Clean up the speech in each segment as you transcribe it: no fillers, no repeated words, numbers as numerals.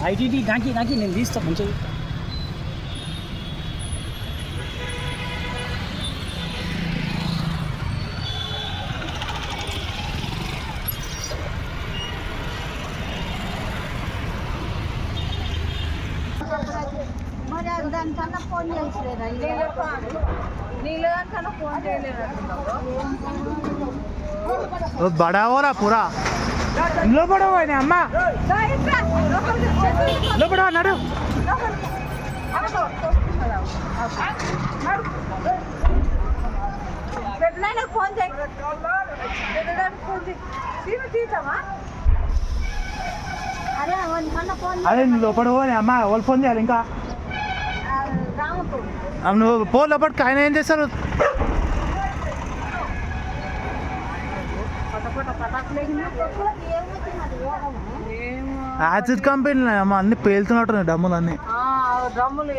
ITT నాకి నేను తీస్తా మంచిగా. దానికన్నా ఫోన్ చేయలేదా? నీళ్ళు దానికన్నా ఫోన్ చేయలేదా? बड़ा हो रहा पूरा लो बड़ा हुआ है अम्मा लो बड़ा नडो ఫోన్ చేయి అరే మొన్న ఫోన్ అదే లోపల పోనీ అమ్మ వాళ్ళు ఫోన్ చేయాలి ఇంకా నువ్వు పో లోపలికి ఆయన ఏం చేస్తారు యాసిడ్ కంపెనీ అమ్మ అన్ని పేలుతున్నట్టు డమ్ములు అన్ని డ్రమ్ములు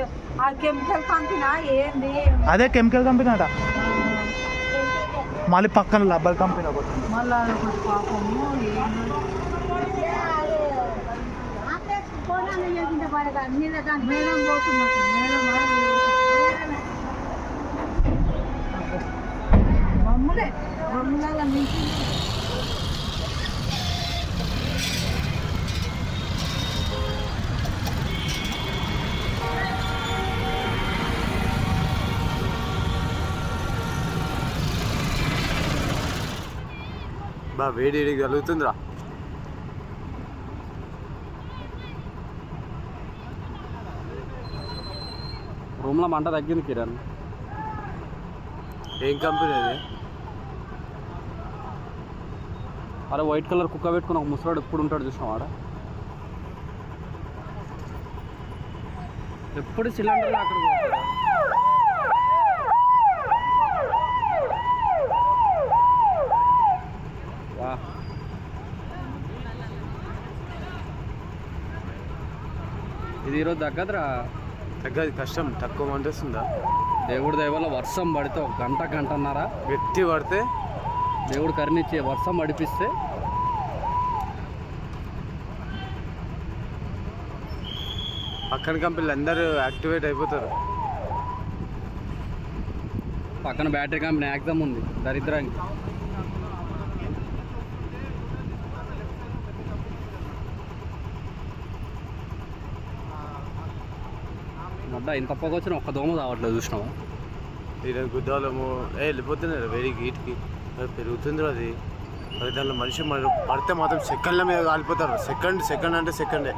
కెమికల్ కంపెనీ ఏంది అదే కెమికల్ కంపెనీ అట మళ్ళీ పక్కన రబ్బర్ కంపెనీ ఒకటి మళ్ళీ పాపము మేడం పోతున్నట్టు మమ్ములే మమ్ములాగా నుంచి బా వేడి కలుగుతుందిరా. రూమ్లో మంట తగ్గింది కిరణ్. ఏం కంపెనీ అది? అరే వైట్ కలర్ కుక్క పెట్టుకుని ఒక ముసలాడు ఎప్పుడు ఉంటాడు చూసినావు ఆడ. ఎప్పుడు సిలిండర్ అక్కడ వా ఇది ఈరోజు తగ్గదురా. తగ్గది కష్టం. తక్కువ మంట వస్తుందా? దేవుడి దయ వల్ల వర్షం పడితే ఒక గంటన్నర గట్టి పడితే దేవుడు కరుణించి వర్షం పడిపిస్తే పక్కన కంపెనీలు అందరూ యాక్టివేట్ అయిపోతారు. పక్కన బ్యాటరీ కంపెనీ ఎగ్జామ్ ఉంది దరిద్రానికి. మడ్డ ఇంత పొగ వచ్చిన ఒక్క దోమ రావట్లేదు చూసినావా? ఈరోజు గుద్దాలము వెళ్ళిపోతున్నారు వేరే గీట్కి. పెరుగుతుంది అది. మరి దాంట్లో మనిషి పడితే మాత్రం సెకండ్ల మీద కాలిపోతారు. సెకండ్ అంటే సెకండే.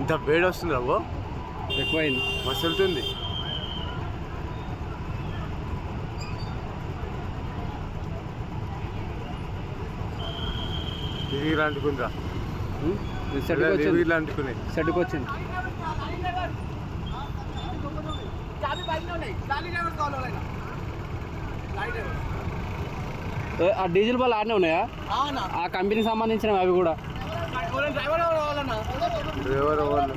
ఇంత వేడి వస్తుంది రాబో. ఎక్కువైంది మసులుతుంది. ఇవి అంటుకుందిరా. అంటుకునే సెట్కి వచ్చింది. ఆ డీజిల్ బాల్ ఆడనే ఉన్నాయా? ఆ కంపెనీకి సంబంధించినవి అవి కూడా. డ్రైవర్ వాళ్ళు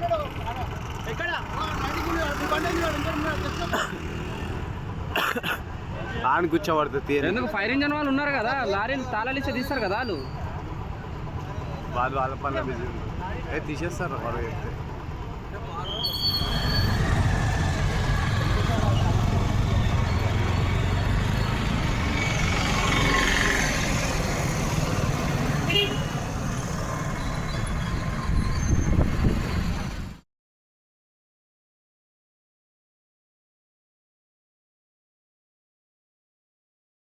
ఆన్ కూర్చోబడుతుంది. ఎందుకు ఫైర్ ఇంజన్ వాళ్ళు ఉన్నారు కదా, లారీలు తాళాలు ఇస్తే తీస్తారు కదా వాళ్ళు. వాళ్ళ పనులు బిజీ తీసేస్తారు వాళ్ళు చెప్తే.